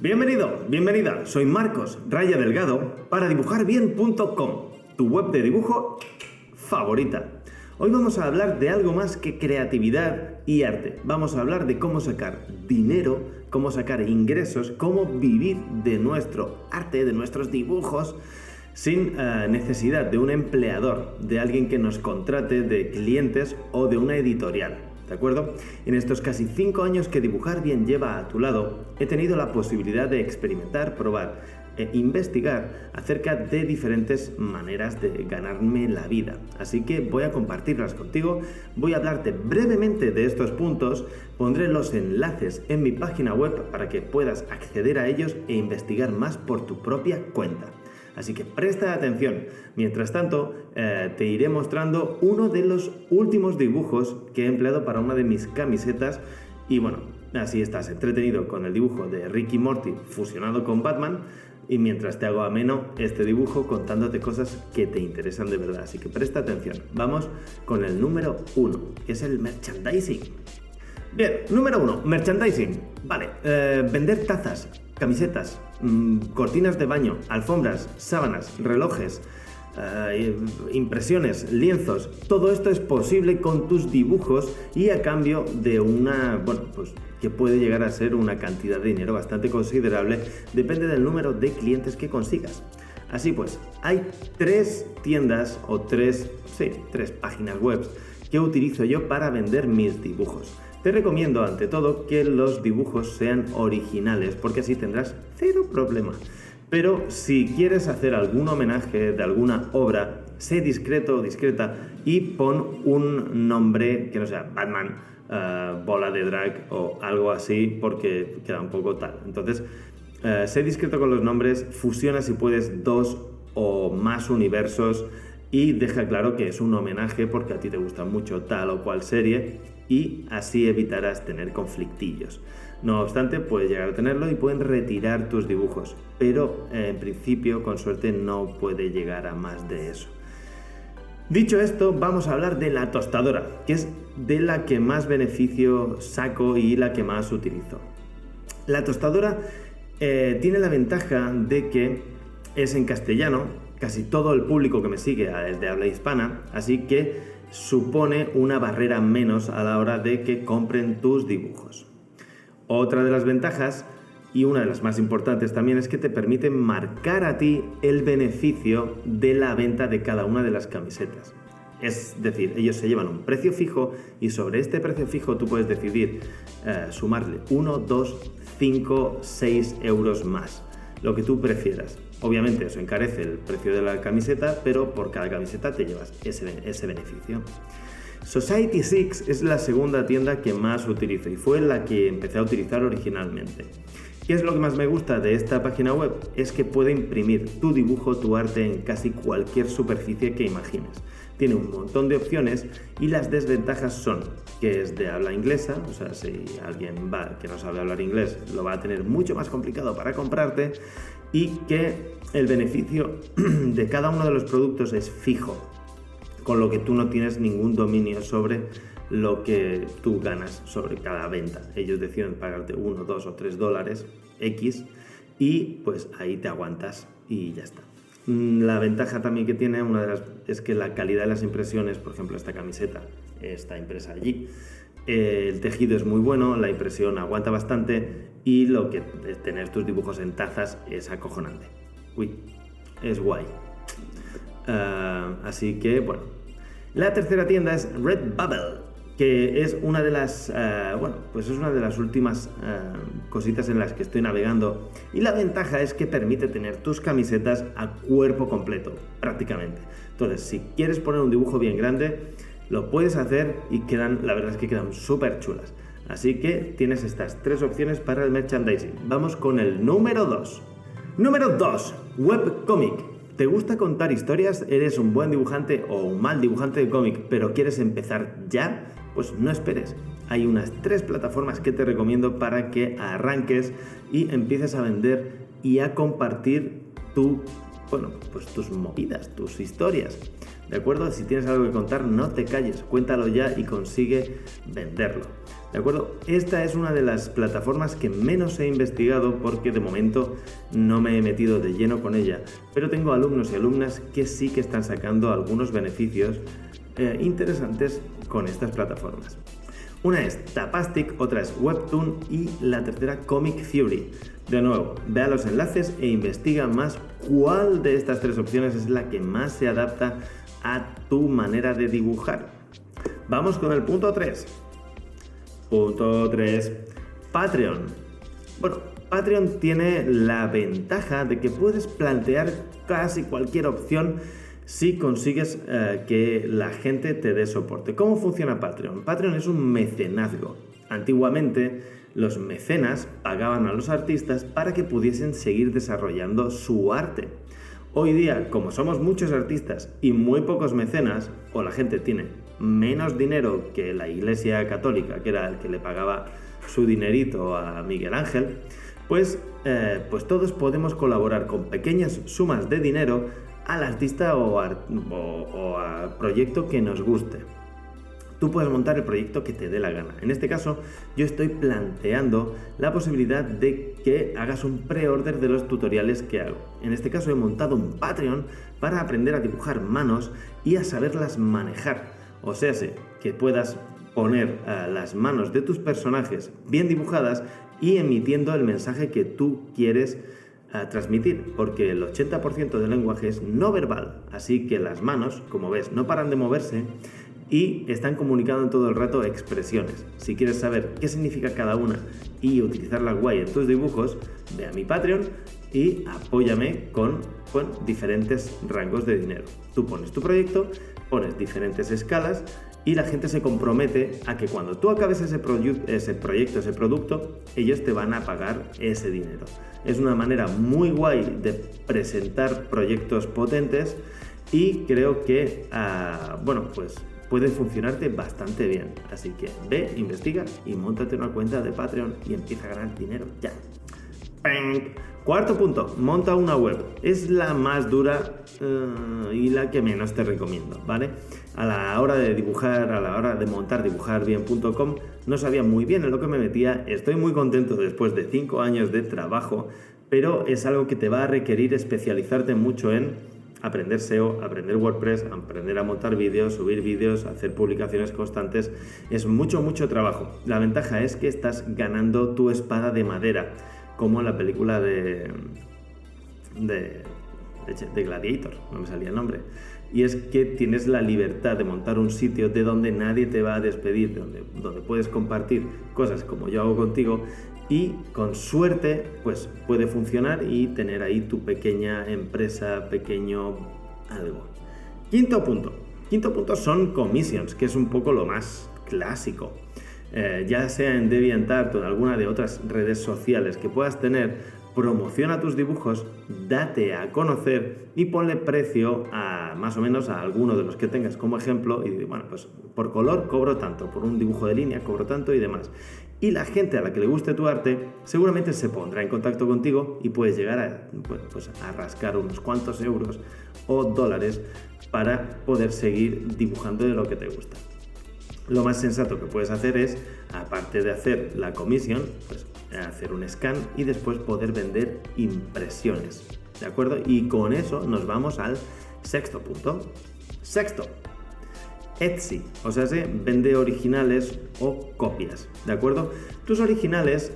Bienvenido, bienvenida, soy Marcos Raya Delgado para dibujarbien.com, tu web de dibujo favorita. Hoy vamos a hablar de algo más que creatividad y arte. Vamos a hablar de cómo sacar dinero, cómo sacar ingresos, cómo vivir de nuestro arte, de nuestros dibujos, sin necesidad de un empleador, de alguien que nos contrate, de clientes o de una editorial. ¿De acuerdo? En estos casi 5 años que Dibujar Bien lleva a tu lado, he tenido la posibilidad de experimentar, probar e investigar acerca de diferentes maneras de ganarme la vida. Así que voy a compartirlas contigo, voy a hablarte brevemente de estos puntos, pondré los enlaces en mi página web para que puedas acceder a ellos e investigar más por tu propia cuenta. Así que presta atención. Mientras tanto, te iré mostrando uno de los últimos dibujos que he empleado para una de mis camisetas. Y bueno, así estás entretenido con el dibujo de Rick y Morty fusionado con Batman. Y mientras te hago ameno este dibujo contándote cosas que te interesan de verdad. Así que presta atención. Vamos con el número 1, que es el merchandising. Bien, número 1, merchandising. Vale, vender tazas, camisetas, cortinas de baño, alfombras, sábanas, relojes, impresiones, lienzos. Todo esto es posible con tus dibujos y a cambio de que puede llegar a ser una cantidad de dinero bastante considerable, depende del número de clientes que consigas. Así pues, hay 3 tiendas o 3 páginas web que utilizo yo para vender mis dibujos. Te recomiendo ante todo que los dibujos sean originales porque así tendrás 0 problema. Pero si quieres hacer algún homenaje de alguna obra, sé discreto o discreta y pon un nombre que no sea Batman, bola de drag o algo así porque queda un poco tal. Entonces, sé discreto con los nombres, fusiona si puedes 2 o más universos y deja claro que es un homenaje porque a ti te gusta mucho tal o cual serie y así evitarás tener conflictillos. No obstante, puedes llegar a tenerlo y pueden retirar tus dibujos, pero en principio, con suerte, no puede llegar a más de eso. Dicho esto, vamos a hablar de la tostadora, que es de la que más beneficio saco y la que más utilizo. La tostadora tiene la ventaja de que es en castellano, casi todo el público que me sigue es de habla hispana, así que supone una barrera menos a la hora de que compren tus dibujos. Otra de las ventajas, y una de las más importantes también, es que te permite marcar a ti el beneficio de la venta de cada una de las camisetas. Es decir, ellos se llevan un precio fijo y sobre este precio fijo tú puedes decidir sumarle 1, 2, 5, 6 euros más, lo que tú prefieras. Obviamente eso encarece el precio de la camiseta, pero por cada camiseta te llevas ese beneficio. Society6 es la segunda tienda que más utilizo y fue la que empecé a utilizar originalmente. ¿Qué es lo que más me gusta de esta página web? Es que puede imprimir tu dibujo, tu arte en casi cualquier superficie que imagines. Tiene un montón de opciones y las desventajas son que es de habla inglesa, o sea, si alguien que no sabe hablar inglés lo va a tener mucho más complicado para comprarte, y que el beneficio de cada uno de los productos es fijo, con lo que tú no tienes ningún dominio sobre lo que tú ganas sobre cada venta. Ellos deciden pagarte 1, 2 o 3 dólares X y pues ahí te aguantas y ya está. La ventaja también que tiene es que la calidad de las impresiones, por ejemplo esta camiseta está impresa allí, el tejido es muy bueno, la impresión aguanta bastante y lo que es tener tus dibujos en tazas es acojonante. Es guay. Así que bueno. La tercera tienda es Redbubble, que es una de las últimas cositas en las que estoy navegando, y la ventaja es que permite tener tus camisetas a cuerpo completo, prácticamente. Entonces, si quieres poner un dibujo bien grande, lo puedes hacer y la verdad es que quedan súper chulas. Así que tienes estas 3 opciones para el merchandising. Vamos con el número 2. Número 2, webcomic. ¿Te gusta contar historias? ¿Eres un buen dibujante o un mal dibujante de cómic, pero quieres empezar ya? Pues no esperes. Hay unas 3 plataformas que te recomiendo para que arranques y empieces a vender y a compartir tus movidas, tus historias. ¿de acuerdo? Si tienes algo que contar, no te calles, cuéntalo ya y consigue venderlo, ¿de acuerdo? Esta es una de las plataformas que menos he investigado porque de momento no me he metido de lleno con ella, pero tengo alumnos y alumnas que sí que están sacando algunos beneficios interesantes con estas plataformas. Una es Tapastic, otra es Webtoon y la tercera Comic Theory. De nuevo, ve a los enlaces e investiga más cuál de estas tres opciones es la que más se adapta a tu manera de dibujar. Vamos con el punto 3. Punto 3. Patreon. Bueno, Patreon tiene la ventaja de que puedes plantear casi cualquier opción si consigues que la gente te dé soporte. ¿Cómo funciona Patreon? Patreon es un mecenazgo. Antiguamente, los mecenas pagaban a los artistas para que pudiesen seguir desarrollando su arte. Hoy día, como somos muchos artistas y muy pocos mecenas, o la gente tiene menos dinero que la Iglesia Católica, que era el que le pagaba su dinerito a Miguel Ángel, pues todos podemos colaborar con pequeñas sumas de dinero al artista o a proyecto que nos guste. Tú puedes montar el proyecto que te dé la gana. En este caso, yo estoy planteando la posibilidad de que hagas un pre-order de los tutoriales que hago. En este caso, he montado un Patreon para aprender a dibujar manos y a saberlas manejar. O sea, que puedas poner las manos de tus personajes bien dibujadas y emitiendo el mensaje que tú quieres transmitir, porque el 80% del lenguaje es no verbal, así que las manos, como ves, no paran de moverse y están comunicando todo el rato expresiones. Si quieres saber qué significa cada una y utilizarla guay en tus dibujos, ve a mi Patreon y apóyame con diferentes rangos de dinero. Tú pones tu proyecto, pones diferentes escalas y la gente se compromete a que cuando tú acabes ese proyecto, ese producto, ellos te van a pagar ese dinero. Es una manera muy guay de presentar proyectos potentes y creo que, puede funcionarte bastante bien. Así que ve, investiga y móntate una cuenta de Patreon y empieza a ganar dinero ya. ¡Ping! Cuarto punto, monta una web. Es la más dura y la que menos te recomiendo, ¿vale? A la hora de dibujar, a la hora de montar dibujarbien.com, no sabía muy bien en lo que me metía. Estoy muy contento después de 5 años de trabajo, pero es algo que te va a requerir especializarte mucho en aprender SEO, aprender WordPress, aprender a montar vídeos, subir vídeos, hacer publicaciones constantes. Es mucho trabajo. La ventaja es que estás ganando tu espada de madera, como en la película de Gladiator, no me salía el nombre. Y es que tienes la libertad de montar un sitio de donde nadie te va a despedir, donde puedes compartir cosas como yo hago contigo y con suerte pues puede funcionar y tener ahí tu pequeña empresa, pequeño algo. Quinto punto son commissions, que es un poco lo más clásico. Ya sea en DeviantArt o en alguna de otras redes sociales que puedas tener, promociona tus dibujos, date a conocer y ponle precio a más o menos a alguno de los que tengas como ejemplo y bueno, pues por color cobro tanto, por un dibujo de línea cobro tanto y demás. Y la gente a la que le guste tu arte seguramente se pondrá en contacto contigo y puedes llegar a rascar unos cuantos euros o dólares para poder seguir dibujando de lo que te gusta. Lo más sensato que puedes hacer es, aparte de hacer la comisión, pues hacer un scan y después poder vender impresiones, ¿de acuerdo? Y con eso nos vamos al sexto punto. Sexto, Etsy, o sea, vende originales o copias, ¿de acuerdo? Tus originales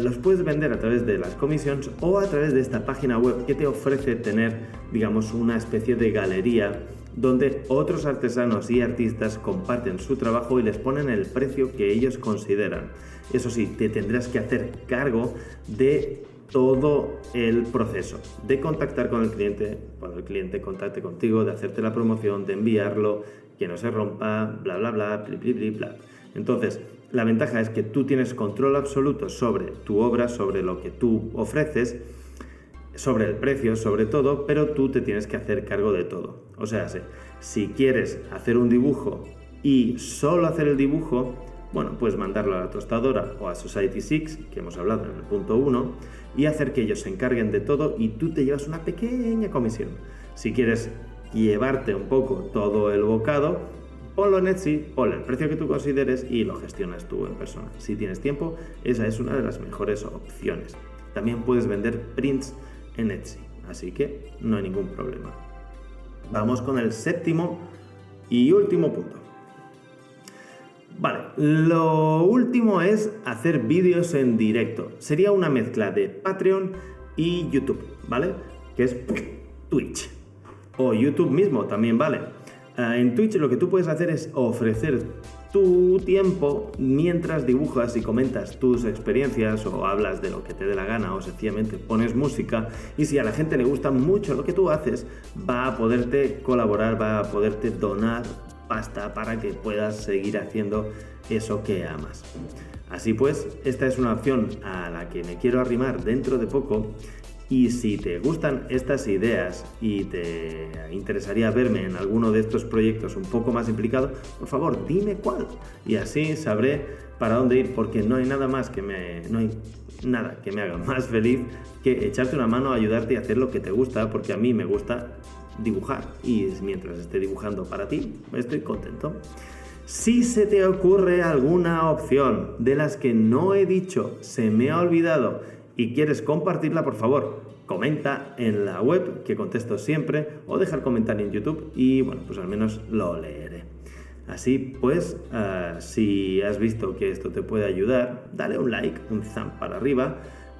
los puedes vender a través de las comisiones o a través de esta página web que te ofrece tener, digamos, una especie de galería donde otros artesanos y artistas comparten su trabajo y les ponen el precio que ellos consideran. Eso sí, te tendrás que hacer cargo de todo el proceso, de contactar con el cliente, cuando el cliente contacte contigo, de hacerte la promoción, de enviarlo, que no se rompa, bla, bla, bla, bla, bla, bla. Entonces, la ventaja es que tú tienes control absoluto sobre tu obra, sobre lo que tú ofreces, sobre el precio, sobre todo, pero tú te tienes que hacer cargo de todo. O sea, si quieres hacer un dibujo y solo hacer el dibujo, bueno, pues mandarlo a la tostadora o a Society6, que hemos hablado en el punto 1, y hacer que ellos se encarguen de todo y tú te llevas una pequeña comisión. Si quieres llevarte un poco todo el bocado, ponlo en Etsy, ponle el precio que tú consideres y lo gestionas tú en persona. Si tienes tiempo, esa es una de las mejores opciones. También puedes vender prints en Etsy, así que no hay ningún problema. Vamos con el séptimo y último punto. Vale, lo último es hacer vídeos en directo. Sería una mezcla de Patreon y YouTube, ¿vale? Que es Twitch. O YouTube mismo también vale. En Twitch lo que tú puedes hacer es ofrecer tu tiempo mientras dibujas y comentas tus experiencias o hablas de lo que te dé la gana o sencillamente pones música, y si a la gente le gusta mucho lo que tú haces, va a poderte colaborar, va a poderte donar pasta para que puedas seguir haciendo eso que amas. Así pues, esta es una opción a la que me quiero arrimar dentro de poco. Y si te gustan estas ideas y te interesaría verme en alguno de estos proyectos un poco más implicado, por favor, dime cuál. Y así sabré para dónde ir, porque no hay nada que me haga más feliz que echarte una mano, ayudarte y hacer lo que te gusta, porque a mí me gusta dibujar. Y mientras esté dibujando para ti, estoy contento. Si se te ocurre alguna opción de las que no he dicho, se me ha olvidado, y quieres compartirla, por favor, comenta en la web, que contesto siempre, o deja el comentario en YouTube y, bueno, pues al menos lo leeré. Así pues, si has visto que esto te puede ayudar, dale un like, un thumb para arriba,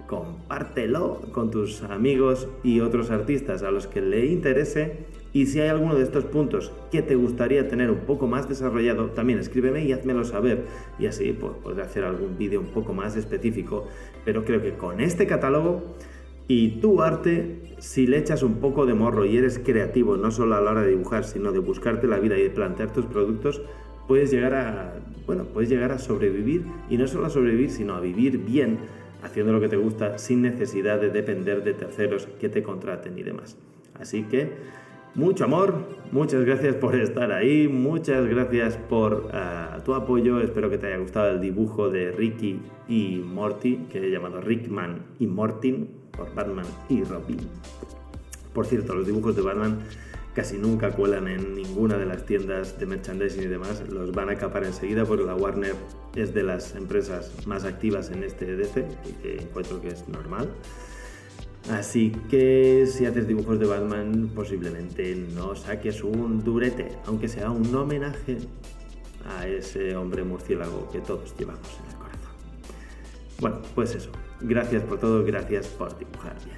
compártelo con tus amigos y otros artistas a los que le interese, y si hay alguno de estos puntos que te gustaría tener un poco más desarrollado, también escríbeme y házmelo saber, y así pues podré hacer algún vídeo un poco más específico. Pero creo que con este catálogo y tu arte, si le echas un poco de morro y eres creativo, no solo a la hora de dibujar, sino de buscarte la vida y de plantear tus productos, puedes llegar a sobrevivir, y no solo a sobrevivir, sino a vivir bien, haciendo lo que te gusta sin necesidad de depender de terceros que te contraten y demás. Así que mucho amor, muchas gracias por estar ahí, muchas gracias por tu apoyo. Espero que te haya gustado el dibujo de Ricky y Morty, que he llamado Rickman y Morty, por Batman y Robin. Por cierto, los dibujos de Batman casi nunca cuelan en ninguna de las tiendas de merchandising y demás, los van a capar enseguida porque la Warner es de las empresas más activas en este DC, y que encuentro que es normal. Así que si haces dibujos de Batman, posiblemente no saques un durete, aunque sea un homenaje a ese hombre murciélago que todos llevamos en el corazón. Bueno, pues eso. Gracias por todo, gracias por dibujar bien.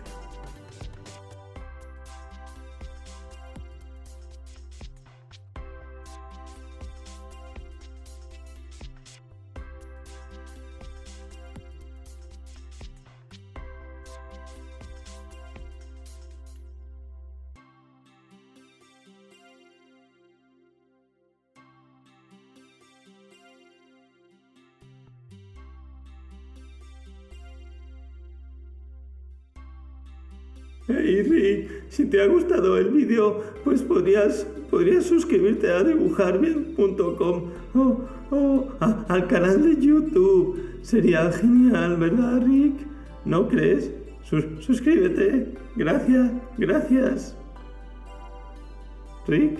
Hey Rick, si te ha gustado el vídeo, pues podrías suscribirte a dibujarbien.com o al canal de YouTube. Sería genial, ¿verdad, Rick? ¿No crees? Suscríbete. Gracias. Rick.